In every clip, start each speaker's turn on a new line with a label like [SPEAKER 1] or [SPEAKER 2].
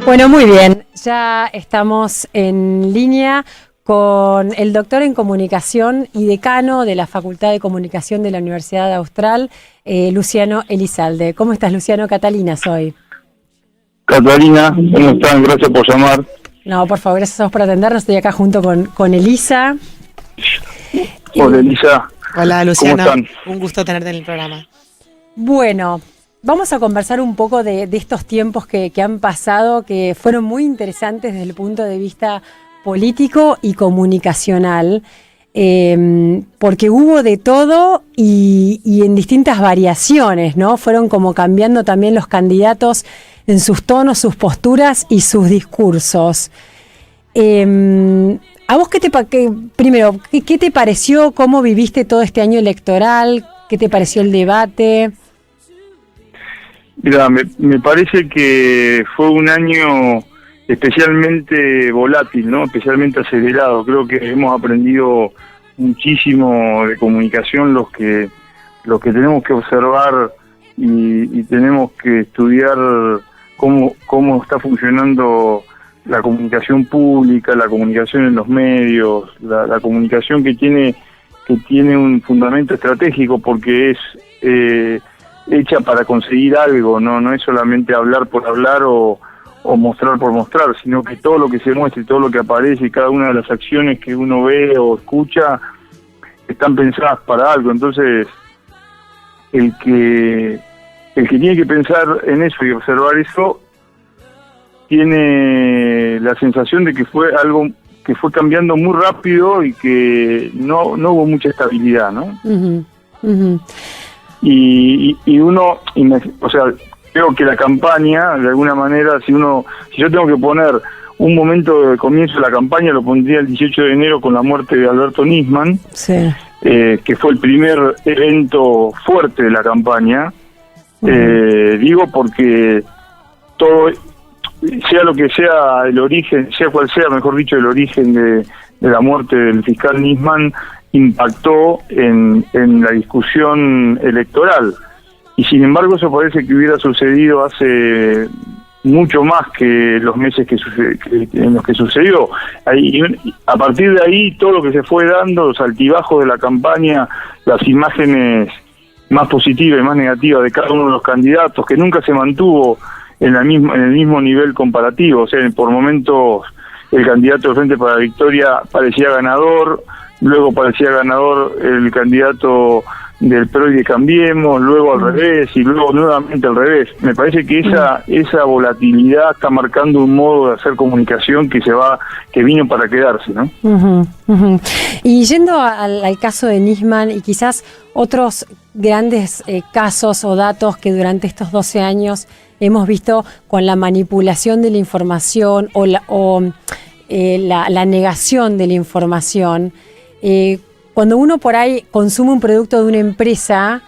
[SPEAKER 1] Bueno, muy bien, ya estamos en línea con el doctor en comunicación y decano de la Facultad de Comunicación de la Universidad Austral, Luciano Elizalde. ¿Cómo estás, Luciano? Catalina soy.
[SPEAKER 2] Catalina, ¿cómo están? Gracias por llamar.
[SPEAKER 1] No, por favor, gracias a vos por atendernos. Estoy acá junto con Elisa.
[SPEAKER 2] Hola, Elisa.
[SPEAKER 3] Hola, Luciano.
[SPEAKER 2] ¿Cómo están?
[SPEAKER 3] Un gusto tenerte en el programa.
[SPEAKER 1] Bueno, vamos a conversar un poco de estos tiempos que han pasado, que fueron muy interesantes desde el punto de vista político y comunicacional, porque hubo de todo y en distintas variaciones, ¿no? Fueron como cambiando también los candidatos en sus tonos, sus posturas y sus discursos. ¿A vos qué te pareció? ¿Cómo viviste todo este año electoral? ¿Qué te pareció el debate?
[SPEAKER 2] Mira, me parece que fue un año especialmente volátil, ¿no? Especialmente acelerado. Creo que hemos aprendido muchísimo de comunicación los que tenemos que observar y tenemos que estudiar cómo está funcionando la comunicación pública, la comunicación en los medios, la comunicación que tiene un fundamento estratégico, porque es hecha para conseguir algo, no es solamente hablar por hablar o mostrar por mostrar, sino que todo lo que se muestra y todo lo que aparece y cada una de las acciones que uno ve o escucha están pensadas para algo. Entonces, el que tiene que pensar en eso y observar eso tiene la sensación de que fue algo que fue cambiando muy rápido y que no hubo mucha estabilidad, ¿no? Uh-huh. Uh-huh. O sea, creo que la campaña, de alguna manera, si yo tengo que poner un momento de comienzo de la campaña, lo pondría el 18 de enero con la muerte de Alberto Nisman, sí. Que fue el primer evento fuerte de la campaña. Uh-huh. Digo porque todo, sea lo que sea el origen, sea cual sea, mejor dicho, el origen de la muerte del fiscal Nisman, impactó en la discusión electoral. Y sin embargo eso parece que hubiera sucedido hace mucho más que los meses en los que sucedió. A partir de ahí, todo lo que se fue dando, los altibajos de la campaña, las imágenes más positivas y más negativas de cada uno de los candidatos, que nunca se mantuvo en el mismo nivel comparativo. O sea, por momentos el candidato de Frente para la Victoria parecía ganador, luego parecía ganador el candidato del PRO y de Cambiemos, luego al revés y luego nuevamente al revés. Me parece que esa volatilidad está marcando un modo de hacer comunicación que vino para quedarse, ¿no?
[SPEAKER 1] Uh-huh, uh-huh. Y yendo al caso de Nisman y quizás otros grandes casos o datos que durante estos 12 años hemos visto con la manipulación de la información o la negación de la información. Cuando uno por ahí consume un producto de una empresa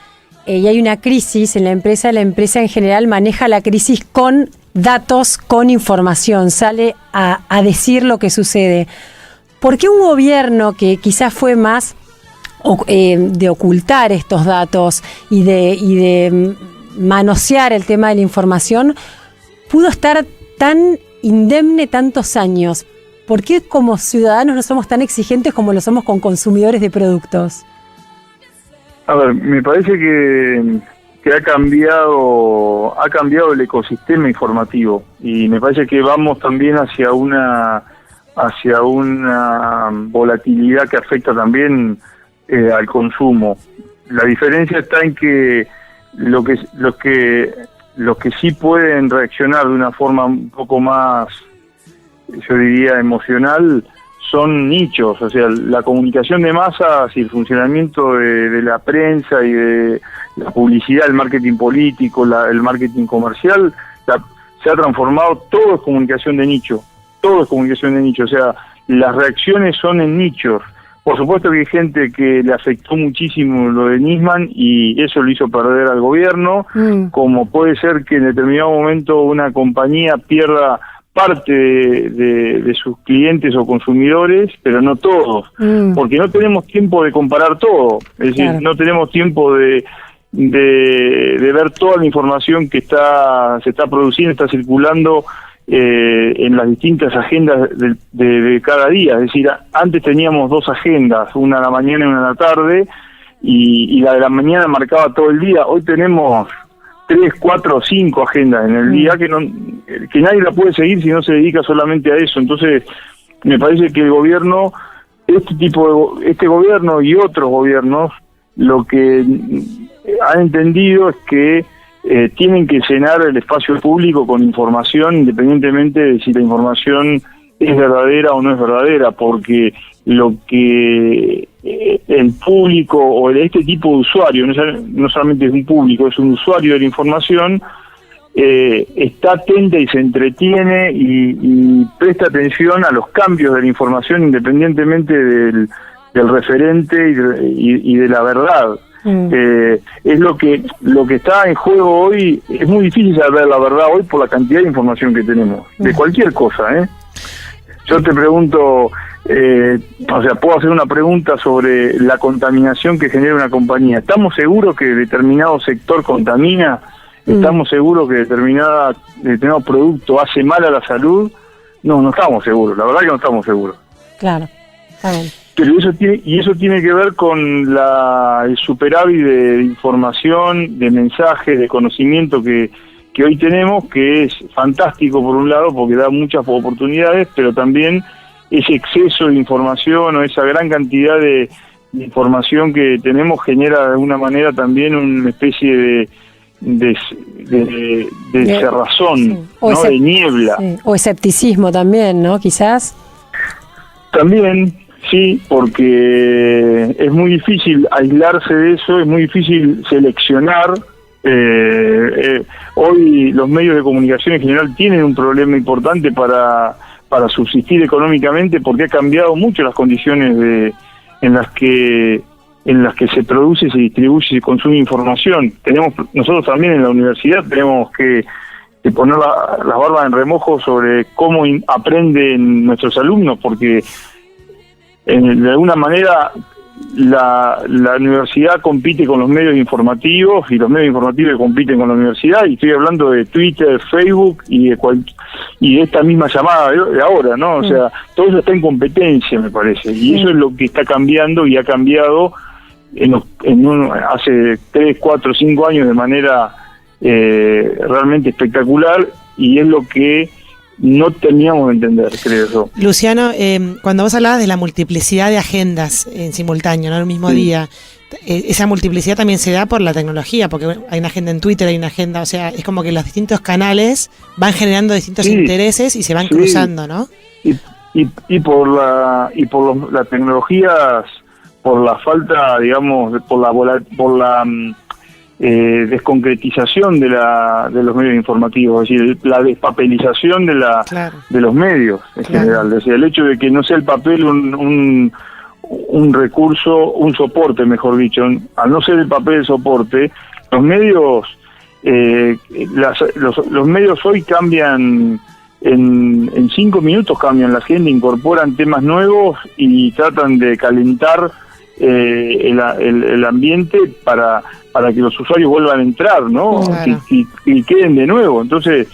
[SPEAKER 1] y hay una crisis en la empresa en general maneja la crisis con datos, con información, sale a decir lo que sucede. ¿Por qué un gobierno que quizás fue más de ocultar estos datos y de manosear el tema de la información pudo estar tan indemne tantos años? ¿Por qué como ciudadanos no somos tan exigentes como lo somos con consumidores de productos?
[SPEAKER 2] A ver, me parece que ha cambiado el ecosistema informativo y me parece que vamos también hacia una volatilidad que afecta también al consumo. La diferencia está en que los que sí pueden reaccionar de una forma un poco más, yo diría, emocional, son nichos. O sea, la comunicación de masas y el funcionamiento de la prensa y de la publicidad, el marketing político, el marketing comercial, se ha transformado. Todo es comunicación de nicho, o sea, las reacciones son en nichos. Por supuesto que hay gente que le afectó muchísimo lo de Nisman y eso lo hizo perder al gobierno, como puede ser que en determinado momento una compañía pierda parte de sus clientes o consumidores, pero no todos, porque no tenemos tiempo de comparar todo, es decir, no tenemos tiempo de ver toda la información que se está produciendo, está circulando en las distintas agendas de cada día. Es decir, antes teníamos 2 agendas, una a la mañana y una a la tarde, y la de la mañana marcaba todo el día. Hoy tenemos 3, 4 o 5 agendas en el día que nadie la puede seguir si no se dedica solamente a eso. Entonces, me parece que el gobierno, este gobierno y otros gobiernos, lo que han entendido es que tienen que llenar el espacio público con información, independientemente de si la información es verdadera o no es verdadera, porque lo que el público o este tipo de usuario, no solamente es un público, es un usuario de la información, está atenta y se entretiene y presta atención a los cambios de la información independientemente del referente y de la verdad. Es lo que está en juego hoy. Es muy difícil saber la verdad hoy por la cantidad de información que tenemos, de cualquier cosa. Yo te pregunto, puedo hacer una pregunta sobre la contaminación que genera una compañía. ¿Estamos seguros que determinado sector contamina? ¿Estamos seguros que determinado producto hace mal a la salud? No estamos seguros, la verdad que no estamos seguros.
[SPEAKER 1] Claro, está bien.
[SPEAKER 2] Pero eso tiene que ver con el superávit de información, de mensajes, de conocimiento que hoy tenemos, que es fantástico por un lado porque da muchas oportunidades, pero también ese exceso de información o esa gran cantidad de información que tenemos genera de alguna manera también una especie de cerrazón,
[SPEAKER 1] sí.
[SPEAKER 2] ¿no? De niebla.
[SPEAKER 1] Sí. O escepticismo también, ¿no? Quizás.
[SPEAKER 2] También, sí, porque es muy difícil aislarse de eso, es muy difícil seleccionar. Hoy los medios de comunicación en general tienen un problema importante para subsistir económicamente porque ha cambiado mucho las condiciones en las que se produce, se distribuye y se consume información. Nosotros también en la universidad tenemos que poner las barbas en remojo sobre cómo aprenden nuestros alumnos, porque de alguna manera la universidad compite con los medios informativos y los medios informativos compiten con la universidad, y estoy hablando de Twitter, Facebook y de esta misma llamada de ahora, ¿no? O sea, todo eso está en competencia, me parece, y eso es lo que está cambiando y ha cambiado hace 3, 4, 5 años de manera realmente espectacular, y es lo que no teníamos de entender, creo yo.
[SPEAKER 3] Luciano, cuando vos hablabas de la multiplicidad de agendas en simultáneo, ¿no? En el mismo día, esa multiplicidad también se da por la tecnología, porque hay una agenda en Twitter, hay una agenda, o sea, es como que los distintos canales van generando distintos intereses y se van cruzando, ¿no?
[SPEAKER 2] Y por las tecnologías, por la falta, digamos, por la desconcretización de los medios informativos, es decir, la despapelización de los medios en general. Es decir, el hecho de que no sea el papel un recurso, un soporte, mejor dicho, al no ser el papel el soporte, los medios los medios hoy cambian en 5 minutos, cambian la agenda, incorporan temas nuevos y tratan de calentar el ambiente para que los usuarios vuelvan a entrar, ¿no? Claro. Y queden de nuevo. Entonces,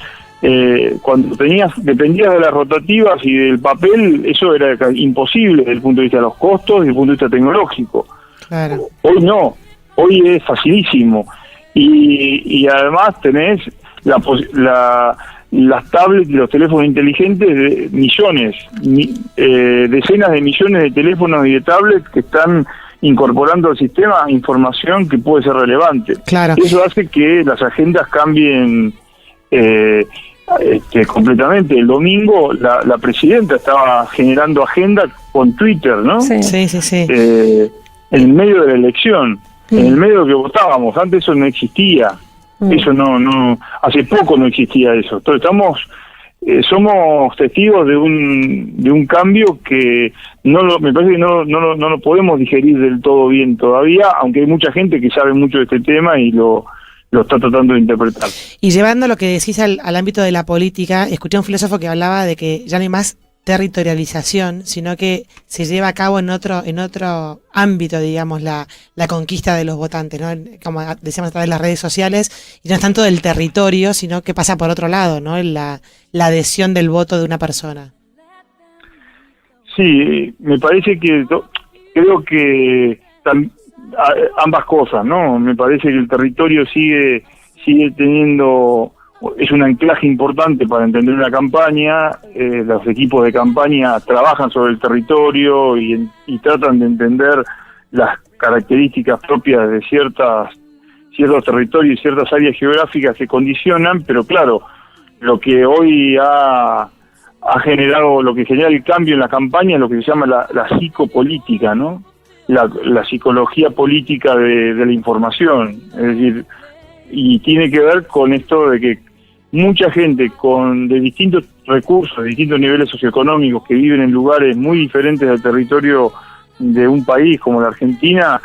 [SPEAKER 2] cuando dependías de las rotativas y del papel, eso era imposible desde el punto de vista de los costos y desde el punto de vista tecnológico. Claro. Hoy no, hoy es facilísimo. Y además tenés las tablets y los teléfonos inteligentes de millones, decenas de millones de teléfonos y de tablets que están incorporando al sistema información que puede ser relevante. Claro. Eso hace que las agendas cambien completamente. El domingo la presidenta estaba generando agenda con Twitter, ¿no?
[SPEAKER 3] Sí.
[SPEAKER 2] En el medio de la elección, en el medio que votábamos. Antes eso no existía. Eso no hace poco no existía eso. Entonces somos testigos de un cambio que me parece que no lo podemos digerir del todo bien todavía, aunque hay mucha gente que sabe mucho de este tema y lo está tratando de interpretar.
[SPEAKER 3] Y llevando lo que decís al ámbito de la política, escuché a un filósofo que hablaba de que ya no hay más territorialización, sino que se lleva a cabo en otro ámbito, digamos, la conquista de los votantes, ¿no? Como decíamos, a través de las redes sociales, y no es tanto del territorio, sino que pasa por otro lado, ¿no? La adhesión del voto de una persona.
[SPEAKER 2] Sí, me parece que creo que ambas cosas, ¿no? Me parece que el territorio sigue teniendo, es un anclaje importante para entender una campaña. Los equipos de campaña trabajan sobre el territorio y tratan de entender las características propias de ciertos territorios y ciertas áreas geográficas que condicionan, pero claro, lo que hoy ha generado, lo que genera el cambio en la campaña es lo que se llama la psicopolítica, ¿no? La psicología política de la información, es decir, y tiene que ver con esto de que mucha gente de distintos recursos, de distintos niveles socioeconómicos, que viven en lugares muy diferentes del territorio de un país como la Argentina,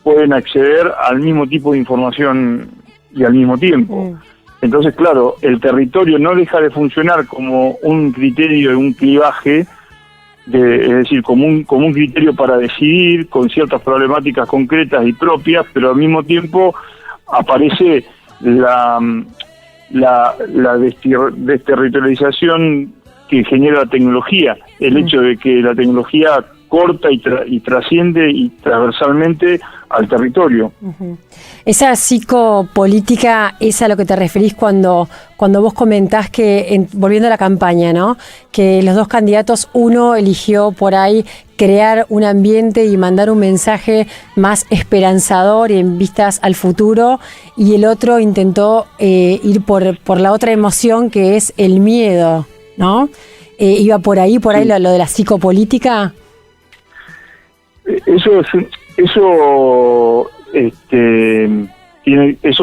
[SPEAKER 2] pueden acceder al mismo tipo de información y al mismo tiempo. Entonces, claro, el territorio no deja de funcionar como un criterio, un clivaje, es decir, como un criterio para decidir con ciertas problemáticas concretas y propias, pero al mismo tiempo aparece la desterritorialización que genera la tecnología, el hecho de que la tecnología corta y trasciende y transversalmente al territorio.
[SPEAKER 1] Esa psicopolítica es a lo que te referís cuando vos comentás que, volviendo a la campaña, ¿no? Que los dos candidatos, uno eligió por ahí crear un ambiente y mandar un mensaje más esperanzador y en vistas al futuro, y el otro intentó ir por la otra emoción que es el miedo, ¿no? ¿Iba por ahí lo de la psicopolítica?
[SPEAKER 2] Eso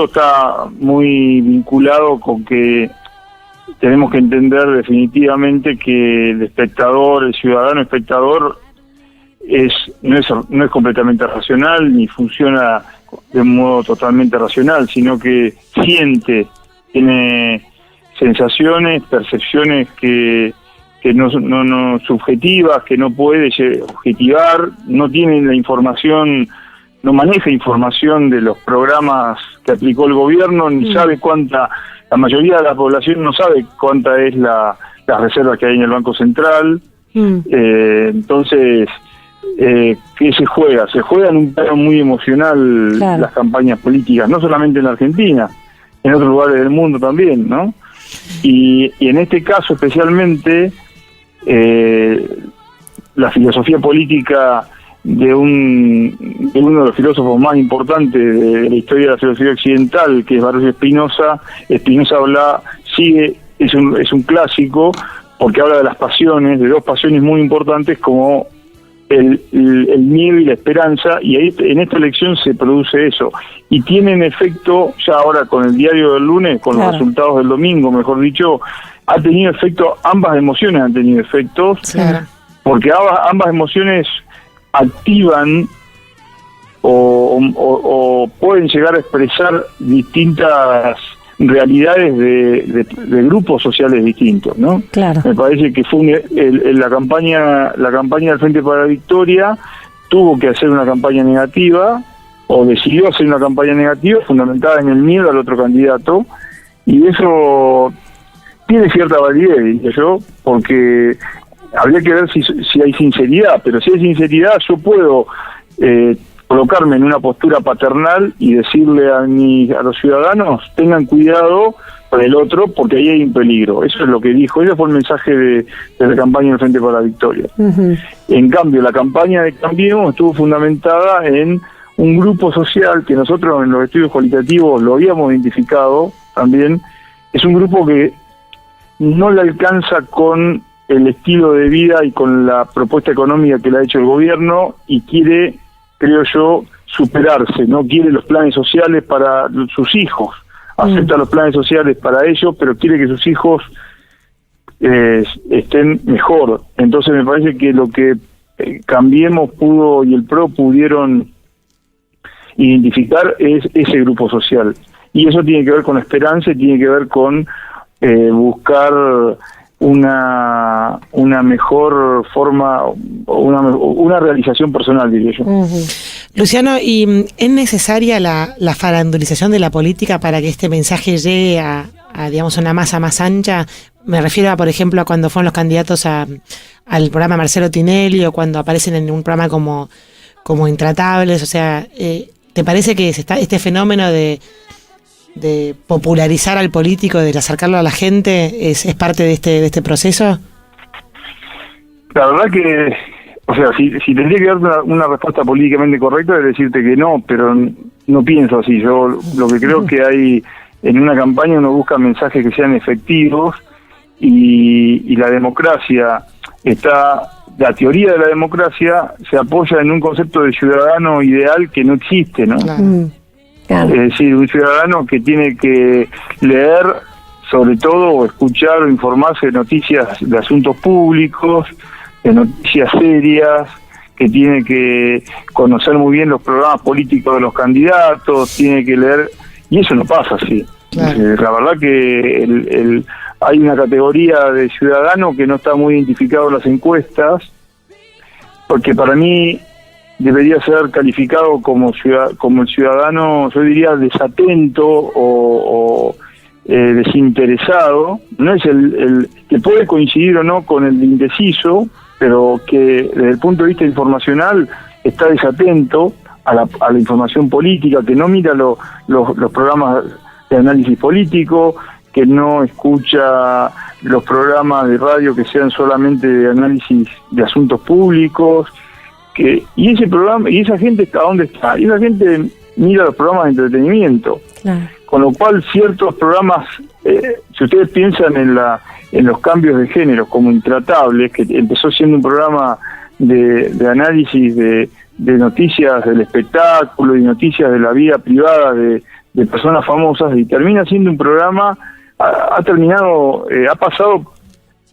[SPEAKER 2] está muy vinculado con que tenemos que entender definitivamente que el ciudadano espectador no es completamente racional ni funciona de modo totalmente racional, sino que tiene sensaciones, percepciones que no subjetivas, que no puede objetivar, no tiene la información, no maneja información de los programas que aplicó el gobierno, ni sabe la mayoría de la población no sabe cuánta es la reserva que hay en el Banco Central. Entonces, ¿qué se juega? Se juega en un plano muy emocional, claro, las campañas políticas, no solamente en la Argentina, en otros lugares del mundo también, ¿no? Y en este caso especialmente, la filosofía política de uno de los filósofos más importantes de la historia de la filosofía occidental, que es Baruch Spinoza. Spinoza es un clásico porque habla de las pasiones, de dos pasiones muy importantes como el miedo y la esperanza, y ahí en esta elección se produce eso, y tienen efecto ya ahora con el diario del lunes, con los resultados del domingo, mejor dicho, ha tenido efecto, ambas emociones han tenido efectos, claro, porque ambas emociones activan o pueden llegar a expresar distintas realidades de grupos sociales distintos, ¿no? Claro. Me parece que fue la campaña del Frente para la Victoria tuvo que hacer una campaña negativa, o decidió hacer una campaña negativa fundamentada en el miedo al otro candidato, y eso tiene cierta validez, diría yo, porque habría que ver si hay sinceridad, pero si hay sinceridad yo puedo colocarme en una postura paternal y decirle a los ciudadanos, tengan cuidado con el otro porque ahí hay un peligro. Eso es lo que dijo, ese fue el mensaje de la campaña del Frente para la Victoria. En cambio, la campaña de Cambiemos estuvo fundamentada en un grupo social que nosotros en los estudios cualitativos lo habíamos identificado también. Es un grupo que no le alcanza con el estilo de vida y con la propuesta económica que le ha hecho el gobierno y quiere, creo yo, superarse, no quiere los planes sociales para sus hijos, acepta los planes sociales para ellos, pero quiere que sus hijos estén mejor. Entonces me parece que lo que Cambiemos pudo y el PRO pudieron identificar es ese grupo social, y eso tiene que ver con esperanza y tiene que ver con buscar una mejor forma, una realización personal, diría yo.
[SPEAKER 3] Luciano, ¿y es necesaria la farandulización de la política para que este mensaje llegue a digamos, una masa más ancha? Me refiero a, por ejemplo, a cuando fueron los candidatos al programa Marcelo Tinelli, o cuando aparecen en un programa como Intratables. O sea, ¿te parece que este fenómeno de popularizar al político, de acercarlo a la gente, es parte de este proceso?
[SPEAKER 2] La verdad que, o sea, si tendría que dar una respuesta políticamente correcta, es decirte que no, pero no pienso así. Yo lo que creo que hay en una campaña, uno busca mensajes que sean efectivos, y la democracia la teoría de la democracia se apoya en un concepto de ciudadano ideal que no existe, ¿no? Claro. Es decir, un ciudadano que tiene que leer, sobre todo, o escuchar o informarse de noticias de asuntos públicos, de noticias serias, que tiene que conocer muy bien los programas políticos de los candidatos, tiene que leer, y eso no pasa así. Claro. La verdad que hay una categoría de ciudadano que no está muy identificado en las encuestas, porque para mí debería ser calificado como el ciudadano, yo diría, desatento o desinteresado. No es el que puede coincidir o no con el indeciso, pero que desde el punto de vista informacional está desatento a la información política, que no mira los programas de análisis político, que no escucha los programas de radio que sean solamente de análisis de asuntos públicos, y ese programa, y esa gente está ¿dónde está? Y esa gente mira los programas de entretenimiento. Claro. Con lo cual ciertos programas, si ustedes piensan en los cambios de género, como Intratables, que empezó siendo un programa de análisis de noticias del espectáculo y noticias de la vida privada de personas famosas, y termina siendo un programa, ha pasado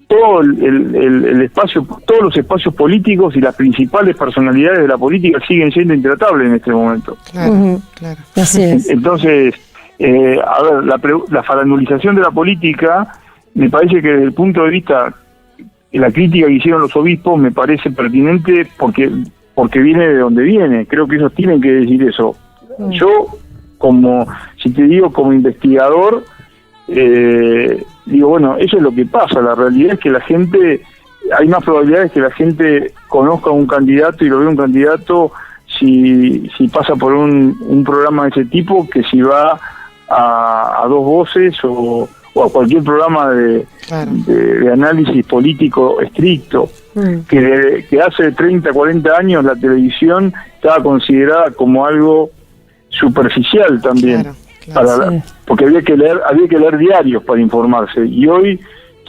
[SPEAKER 2] todo el espacio, todos los espacios políticos, y las principales personalidades de la política siguen siendo intratables en este momento.
[SPEAKER 3] Claro, claro.
[SPEAKER 1] Así es.
[SPEAKER 2] Entonces, a ver, la farandulización de la política, me parece que desde el punto de vista, la crítica que hicieron los obispos me parece pertinente porque viene de donde viene. Creo que ellos tienen que decir eso. Yo, si te digo como investigador, digo, bueno, eso es lo que pasa. La realidad es que hay más probabilidades que la gente conozca a un candidato y lo vea un candidato si pasa por un programa de ese tipo, que si va a Dos Voces o a cualquier programa de análisis político estricto. Que hace 30, 40 años la televisión estaba considerada como algo superficial también. Claro. Porque había que leer diarios para informarse, y hoy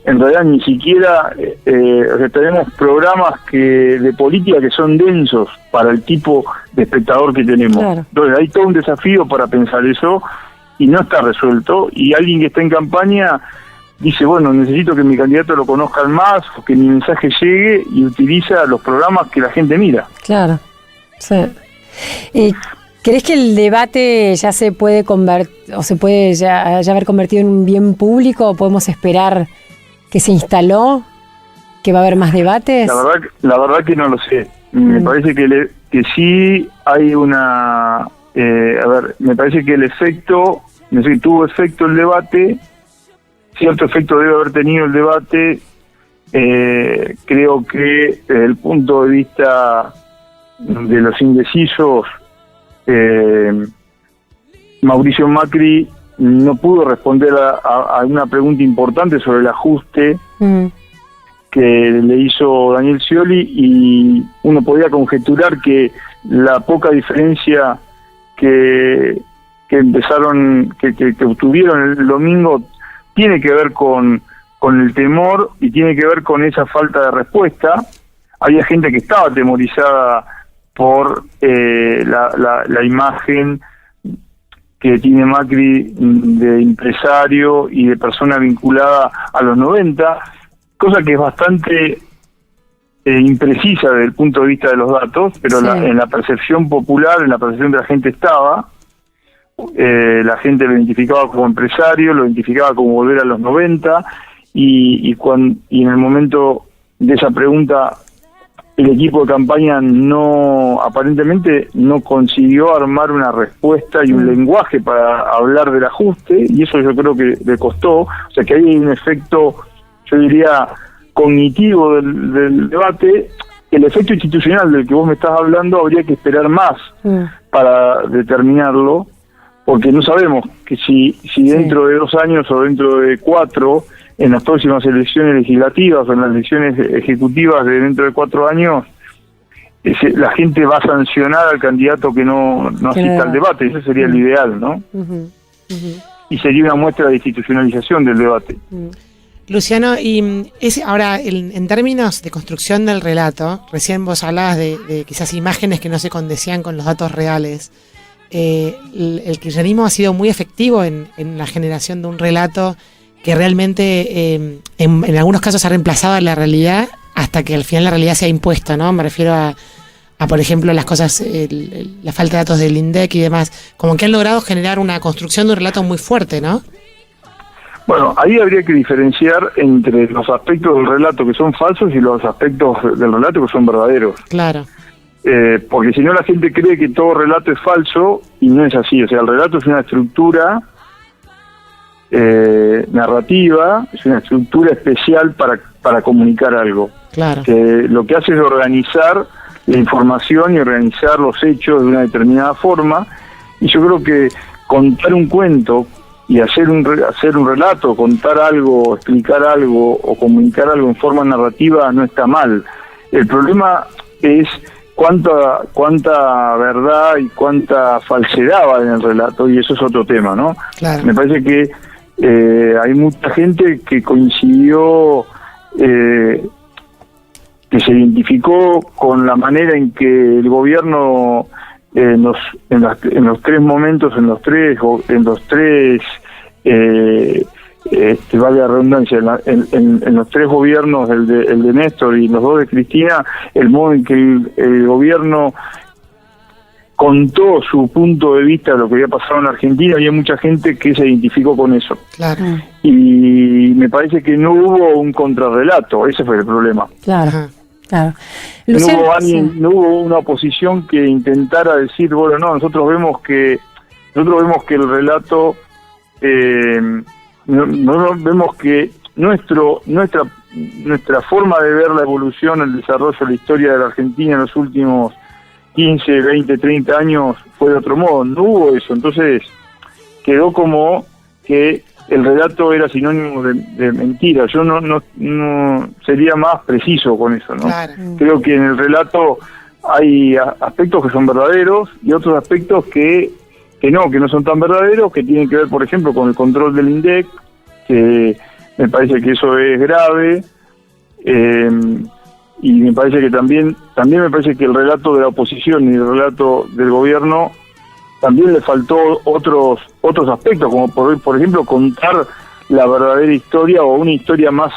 [SPEAKER 2] en realidad ni siquiera tenemos programas de política que son densos para el tipo de espectador que tenemos. Claro. Entonces hay todo un desafío para pensar eso, y no está resuelto, y alguien que está en campaña dice, bueno, necesito que mi candidato lo conozcan más, o que mi mensaje llegue, y utiliza los programas que la gente mira.
[SPEAKER 1] Claro, sí. ¿Crees que el debate ya se puede se puede ya haber convertido en un bien público, o podemos esperar que se instaló, que va a haber más debates?
[SPEAKER 2] La verdad que no lo sé. Me parece que sí hay una... me parece que tuvo efecto el debate, cierto efecto debe haber tenido el debate. Creo que desde el punto de vista de los indecisos, Mauricio Macri no pudo responder a una pregunta importante sobre el ajuste que le hizo Daniel Scioli, y uno podía conjeturar que la poca diferencia que obtuvieron el domingo tiene que ver con el temor, y tiene que ver con esa falta de respuesta. Había gente que estaba atemorizada por la imagen que tiene Macri de empresario y de persona vinculada a los 90, cosa que es bastante imprecisa desde el punto de vista de los datos, pero en la percepción popular, en la percepción de la gente estaba. La gente lo identificaba como empresario, lo identificaba como volver a los 90, y en el momento de esa pregunta el equipo de campaña aparentemente no consiguió armar una respuesta y un lenguaje para hablar del ajuste, y eso yo creo que le costó. O sea que hay un efecto, yo diría, cognitivo del debate. El efecto institucional del que vos me estás hablando habría que esperar más para determinarlo, porque no sabemos que si dentro de 2 años o dentro de 4, en las próximas elecciones legislativas o en las elecciones ejecutivas de dentro de 4 años, la gente va a sancionar al candidato que no asista al debate. Eso sería el ideal, ¿no? Y sería una muestra de institucionalización del debate.
[SPEAKER 3] Luciano, y ahora, en términos de construcción del relato, recién vos hablabas de quizás imágenes que no se condecían con los datos reales. El kirchnerismo ha sido muy efectivo en la generación de un relato que realmente en algunos casos ha reemplazado a la realidad hasta que al final la realidad se ha impuesto, ¿no? Me refiero a por ejemplo, las cosas, la falta de datos del INDEC y demás, como que han logrado generar una construcción de un relato muy fuerte, ¿no?
[SPEAKER 2] Bueno, ahí habría que diferenciar entre los aspectos del relato que son falsos y los aspectos del relato que son verdaderos.
[SPEAKER 3] Claro.
[SPEAKER 2] Porque si no, la gente cree que todo relato es falso y no es así. O sea, el relato es una estructura narrativa, es una estructura especial para comunicar algo.
[SPEAKER 3] Claro.
[SPEAKER 2] Que lo que hace es organizar la información y organizar los hechos de una determinada forma. Y yo creo que contar un cuento y hacer un relato, contar algo, explicar algo o comunicar algo en forma narrativa no está mal. El problema es cuánta verdad y cuánta falsedad va en el relato, y eso es otro tema, ¿no?
[SPEAKER 3] Claro.
[SPEAKER 2] Me parece que hay mucha gente que coincidió, que se identificó con la manera en que el gobierno en los 3 momentos, en los tres valga la redundancia, en los 3 gobiernos, el de Néstor y los 2 de Cristina, el modo en que el gobierno contó su punto de vista de lo que había pasado en Argentina, había mucha gente que se identificó con eso.
[SPEAKER 3] Claro.
[SPEAKER 2] Y me parece que no hubo un contrarrelato, ese fue el problema.
[SPEAKER 1] Claro. Claro.
[SPEAKER 2] Luciano, no hubo una oposición que intentara decir, bueno, no, nosotros vemos que el relato, nosotros vemos que nuestra forma de ver la evolución, el desarrollo, la historia de la Argentina en los últimos 15, 20, 30 años fue de otro modo. No hubo eso, entonces quedó como que el relato era sinónimo de mentira. Yo no sería más preciso con eso, ¿no?
[SPEAKER 3] Claro.
[SPEAKER 2] Creo que en el relato hay aspectos que son verdaderos y otros aspectos que no son tan verdaderos, que tienen que ver, por ejemplo, con el control del INDEC, que me parece que eso es grave, y me parece que también me parece que el relato de la oposición y el relato del gobierno también le faltó otros aspectos, como por ejemplo contar la verdadera historia o una historia más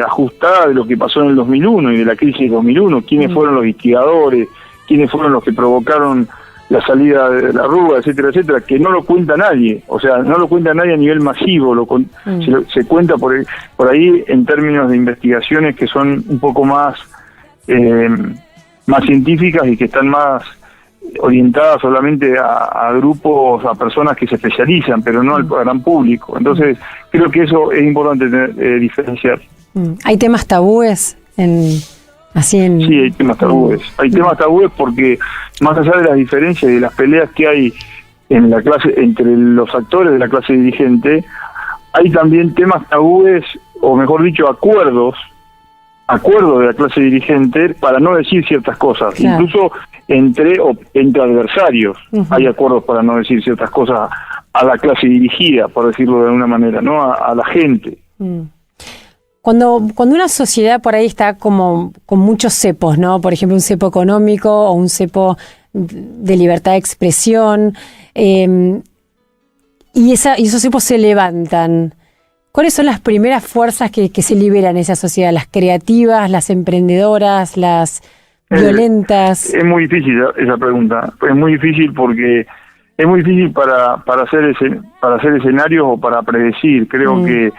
[SPEAKER 2] ajustada de lo que pasó en el 2001 y de la crisis de 2001, quiénes fueron los instigadores, quiénes fueron los que provocaron la salida de la Rúa, etcétera, etcétera, que no lo cuenta nadie. O sea, no lo cuenta nadie a nivel masivo, se cuenta por ahí en términos de investigaciones que son un poco más científicas y que están más orientadas solamente a grupos, a personas que se especializan, pero no al gran público. Entonces, creo que eso es importante diferenciar.
[SPEAKER 1] ¿Hay temas tabúes Sí,
[SPEAKER 2] hay temas tabúes. Hay temas tabúes porque, más allá de las diferencias y de las peleas que hay en la clase entre los actores de la clase dirigente, hay también temas tabúes, o mejor dicho, acuerdos de la clase dirigente para no decir ciertas cosas. Claro. Incluso entre adversarios hay acuerdos para no decir ciertas cosas a la clase dirigida, por decirlo de alguna manera, ¿no? A la gente.
[SPEAKER 1] Cuando una sociedad por ahí está como con muchos cepos, ¿no? Por ejemplo, un cepo económico o un cepo de libertad de expresión, y esos cepos se levantan. ¿Cuáles son las primeras fuerzas que se liberan en esa sociedad? ¿Las creativas, las emprendedoras, las violentas?
[SPEAKER 2] Es muy difícil esa pregunta. Es muy difícil porque es muy difícil para hacer escenarios o para predecir. Creo que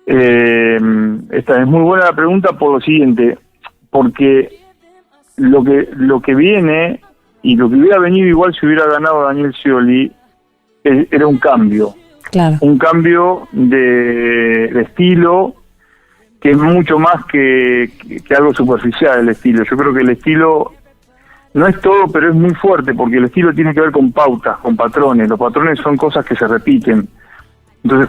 [SPEAKER 2] esta es muy buena la pregunta por lo siguiente, porque lo que viene y lo que hubiera venido igual si hubiera ganado Daniel Scioli era un cambio.
[SPEAKER 1] Claro.
[SPEAKER 2] Un cambio de estilo que es mucho más que algo superficial el estilo. Yo creo que el estilo no es todo, pero es muy fuerte, porque el estilo tiene que ver con pautas, con patrones. Los patrones son cosas que se repiten. Entonces,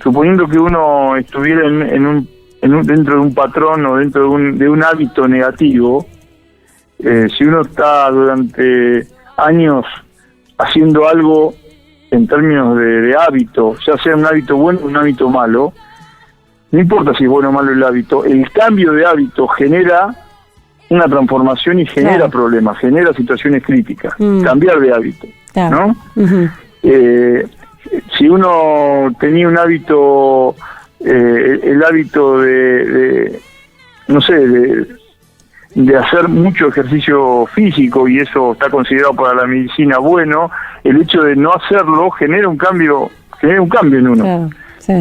[SPEAKER 2] suponiendo que uno estuviera dentro de un patrón o dentro de un hábito negativo, si uno está durante años haciendo algo en términos de hábito, ya sea un hábito bueno o un hábito malo, no importa si es bueno o malo el hábito, el cambio de hábito genera una transformación y genera problemas, genera situaciones críticas. Cambiar de hábito, ¿no? Si uno tenía un hábito, el hábito de no sé, de hacer mucho ejercicio físico, y eso está considerado para la medicina bueno, el hecho de no hacerlo genera un cambio en uno.
[SPEAKER 1] Claro, sí.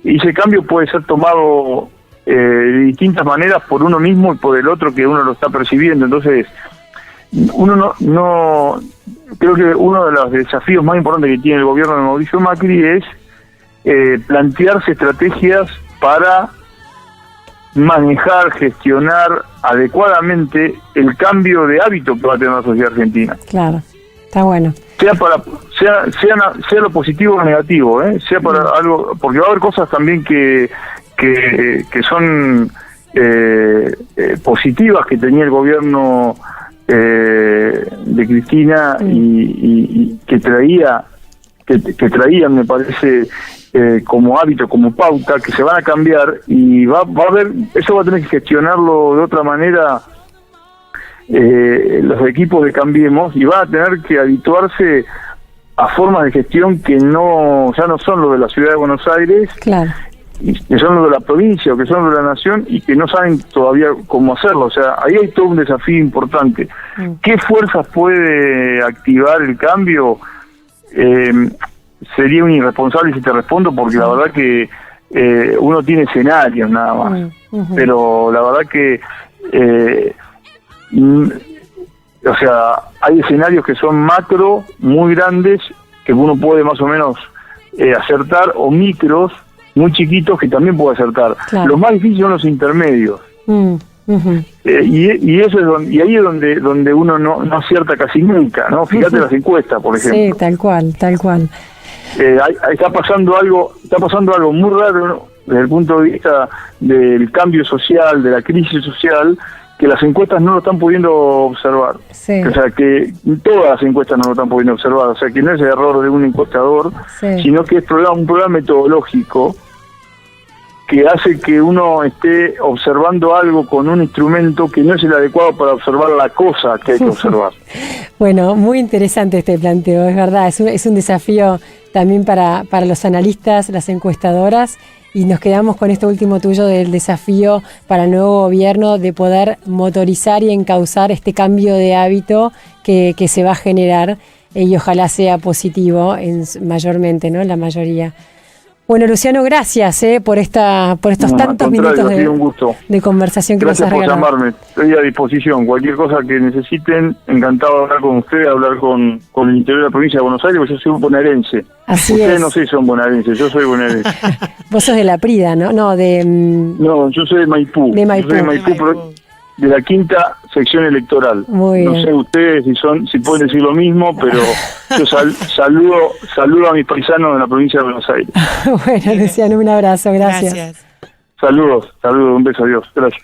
[SPEAKER 2] Y ese cambio puede ser tomado de distintas maneras por uno mismo y por el otro que uno lo está percibiendo. Entonces, uno no creo que uno de los desafíos más importantes que tiene el gobierno de Mauricio Macri es plantearse estrategias para manejar, gestionar adecuadamente el cambio de hábito que va a tener la sociedad argentina.
[SPEAKER 1] Claro, está bueno.
[SPEAKER 2] Sea lo positivo o lo negativo, sea para algo, porque va a haber cosas también que son positivas que tenía el gobierno de Cristina y que traían, me parece, como hábito, como pauta, que se van a cambiar, y va a haber, eso va a tener que gestionarlo de otra manera los equipos de Cambiemos, y van a tener que habituarse a formas de gestión que ya no son lo de la ciudad de Buenos Aires,
[SPEAKER 1] claro,
[SPEAKER 2] que son lo de la provincia o que son lo de la nación, y que no saben todavía cómo hacerlo. O sea, ahí hay todo un desafío importante. ¿Qué fuerzas puede activar el cambio? Sería un irresponsable si te respondo, porque la verdad que uno tiene escenarios nada más, pero la verdad que o sea, hay escenarios que son macro, muy grandes, que uno puede más o menos acertar, o micros, muy chiquitos, que también puede acertar. Claro. Los más difíciles son los intermedios. Y eso es ahí es donde uno no acierta casi nunca, ¿no? Fíjate las encuestas, por ejemplo.
[SPEAKER 1] Sí, tal cual.
[SPEAKER 2] Está pasando algo muy raro, ¿no? Desde el punto de vista del cambio social, de la crisis social, que las encuestas no lo están pudiendo observar. Sí. O sea, que todas las encuestas no lo están pudiendo observar. O sea, que no es el error de un encuestador, sino que es un problema metodológico que hace que uno esté observando algo con un instrumento que no es el adecuado para observar la cosa que hay que observar.
[SPEAKER 1] Bueno, muy interesante este planteo, es verdad, es un desafío también para los analistas, las encuestadoras, y nos quedamos con esto último tuyo del desafío para el nuevo gobierno de poder motorizar y encauzar este cambio de hábito que se va a generar, y ojalá sea positivo mayormente, ¿no? La mayoría. Bueno, Luciano, gracias por estos tantos minutos de conversación que nos has regalado.
[SPEAKER 2] Gracias por llamarme, estoy a disposición. Cualquier cosa que necesiten, encantado de hablar con ustedes, hablar con el interior de la provincia de Buenos Aires, porque yo soy un bonaerense. Ustedes no sé si son bonaerenses, yo soy bonaerense.
[SPEAKER 1] Vos sos de La Prida, ¿no? No,
[SPEAKER 2] yo soy de Maipú.
[SPEAKER 1] De Maipú.
[SPEAKER 2] Yo soy de Maipú, de la 5ª sección electoral.
[SPEAKER 1] Muy bien.
[SPEAKER 2] No sé ustedes si pueden decir lo mismo, pero yo saludo a mis paisanos de la provincia de Buenos Aires.
[SPEAKER 1] Bueno, Luciano, un abrazo, gracias.
[SPEAKER 2] Saludos, un beso, adiós, gracias.